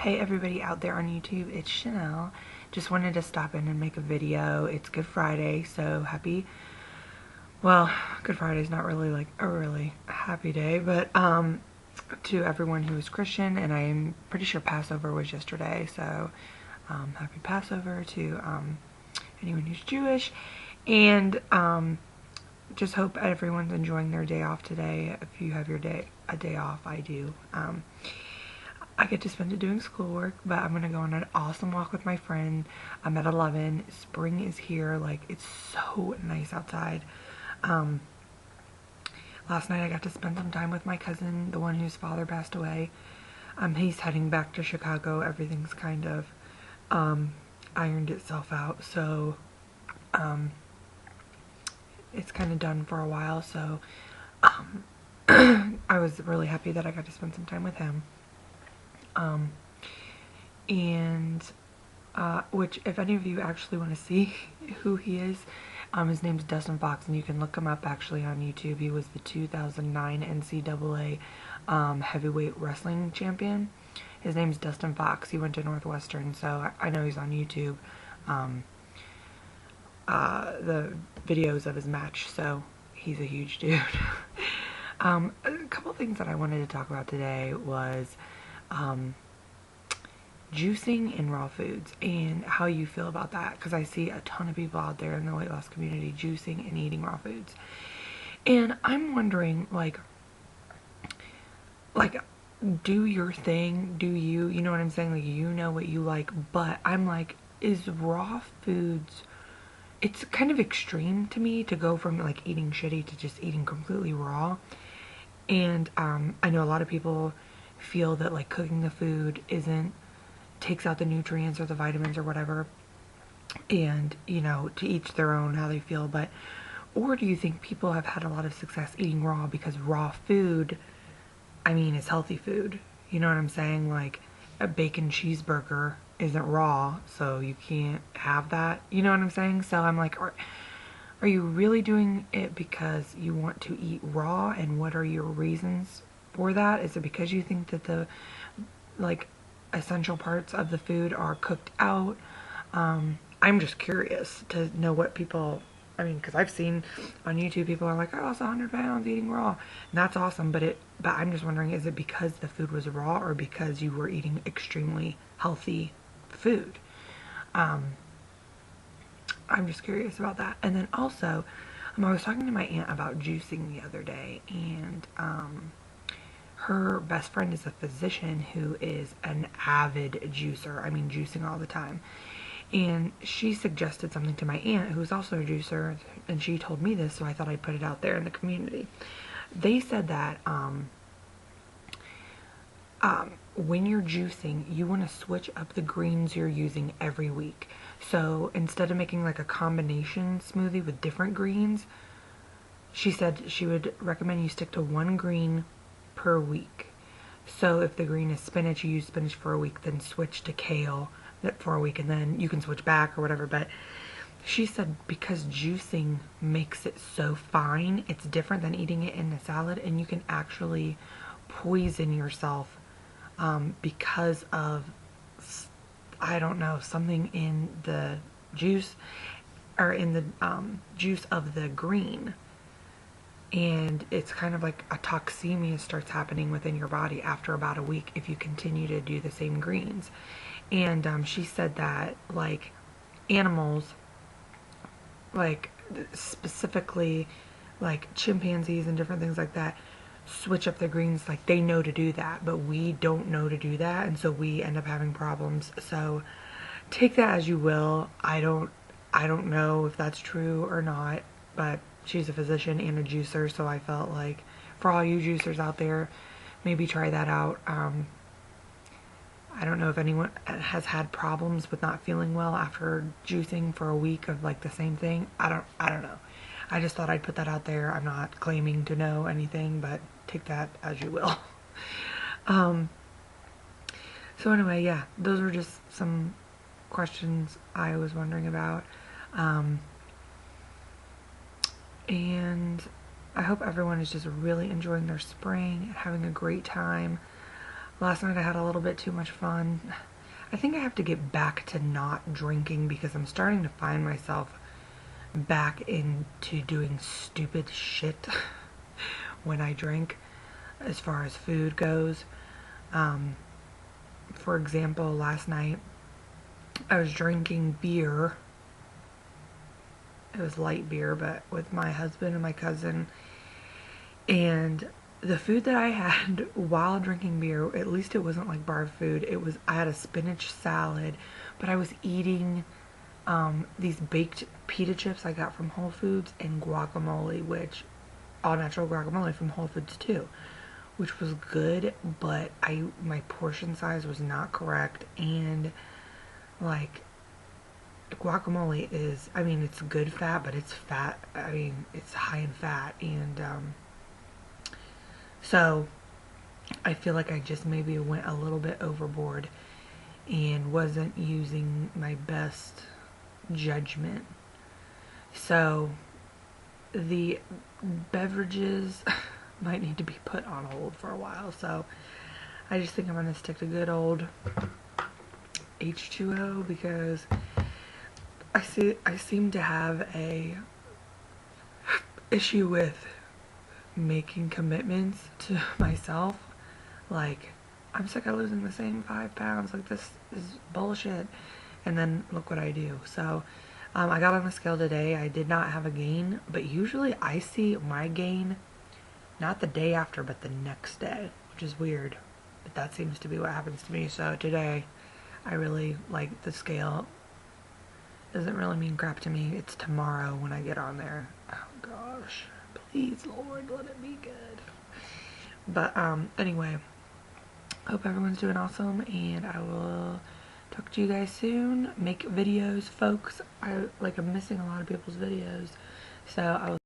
Hey everybody out there on YouTube, it's Chanel. Just wanted to stop in and make a video. It's Good Friday, so happy, well, Good Friday's not really like a really happy day, but to everyone who is Christian, and I am pretty sure Passover was yesterday, so happy Passover to anyone who's Jewish, and just hope everyone's enjoying their day off today. If you have a day off, I do. I get to spend it doing schoolwork, but I'm gonna go on an awesome walk with my friend. I'm at 11. Spring is here. Like, it's so nice outside. Last night I got to spend some time with my cousin, the one whose father passed away. He's heading back to Chicago. Everything's kind of ironed itself out, so it's kind of done for a while. So I was really happy that I got to spend some time with him. Which, if any of you actually want to see who he is, his name's Dustin Fox, and you can look him up actually on YouTube. He was the 2009 NCAA heavyweight wrestling champion. His name's Dustin Fox. He went to Northwestern, so I know he's on YouTube. The videos of his match, so he's a huge dude. A couple things that I wanted to talk about today was juicing and raw foods and how you feel about that, because I see a ton of people out there in the weight loss community juicing and eating raw foods, and I'm wondering, like do your thing, do you know what I'm saying, like, you know what you like, but I'm like, is raw foods, it's kind of extreme to me to go from like eating shitty to just eating completely raw. And I know a lot of people feel that like cooking the food takes out the nutrients or the vitamins or whatever, and you know, to each their own how they feel. But or do you think people have had a lot of success eating raw because raw food, I mean, is healthy food, you know what I'm saying? Like a bacon cheeseburger isn't raw, so you can't have that, you know what I'm saying? So I'm like, are you really doing it because you want to eat raw, and what are your reasons for that? Is it because you think that the like essential parts of the food are cooked out? I'm just curious to know what people, I mean, because I've seen on YouTube people are like, I lost 100 pounds eating raw, and that's awesome, but I'm just wondering, is it because the food was raw or because you were eating extremely healthy food? I'm just curious about that. And then also, I was talking to my aunt about juicing the other day, and her best friend is a physician who is an avid juicer. I mean, juicing all the time. And she suggested something to my aunt, who's also a juicer, and she told me this, so I thought I'd put it out there in the community. They said that when you're juicing, you want to switch up the greens you're using every week. So instead of making like a combination smoothie with different greens, she said she would recommend you stick to one green per week. So if the green is spinach, you use spinach for a week, then switch to kale for a week, and then you can switch back or whatever. But she said because juicing makes it so fine, it's different than eating it in a salad, and you can actually poison yourself because of, I don't know, something in the juice, or in the juice of the green. And it's kind of like a toxemia starts happening within your body after about a week if you continue to do the same greens. And she said that like animals, like specifically like chimpanzees and different things like that, switch up their greens, like they know to do that, but we don't know to do that, and so we end up having problems. So take that as you will. I don't know if that's true or not, but she's a physician and a juicer, so I felt like for all you juicers out there, maybe try that out. I don't know if anyone has had problems with not feeling well after juicing for a week of like the same thing. I don't know. I just thought I'd put that out there. I'm not claiming to know anything, but take that as you will. So anyway, yeah, those were just some questions I was wondering about. And I hope everyone is just really enjoying their spring and having a great time. Last night I had a little bit too much fun. I think I have to get back to not drinking because I'm starting to find myself back into doing stupid shit when I drink as far as food goes. For example, last night I was drinking beer. It was light beer, but with my husband and my cousin. And the food that I had while drinking beer, at least it wasn't like bar food. I had a spinach salad, but I was eating these baked pita chips I got from Whole Foods and guacamole, which all natural guacamole from Whole Foods too, which was good, but my portion size was not correct. And like, guacamole is, I mean, it's good fat, but it's fat. I mean, it's high in fat, and so I feel like I just maybe went a little bit overboard and wasn't using my best judgment. So the beverages might need to be put on hold for a while. So I just think I'm going to stick to good old H2O because I seem to have a issue with making commitments to myself. Like, I'm sick of losing the same 5 pounds. Like, this is bullshit. And then look what I do. So I got on the scale today. I did not have a gain, but usually I see my gain not the day after, but the next day, which is weird. But that seems to be what happens to me. So today, I really, like, the scale doesn't really mean crap to me. It's tomorrow when I get on there. Oh gosh, please Lord, let it be good. But anyway, hope everyone's doing awesome, and I will talk to you guys soon. Make videos, folks. I'm missing a lot of people's videos, so I will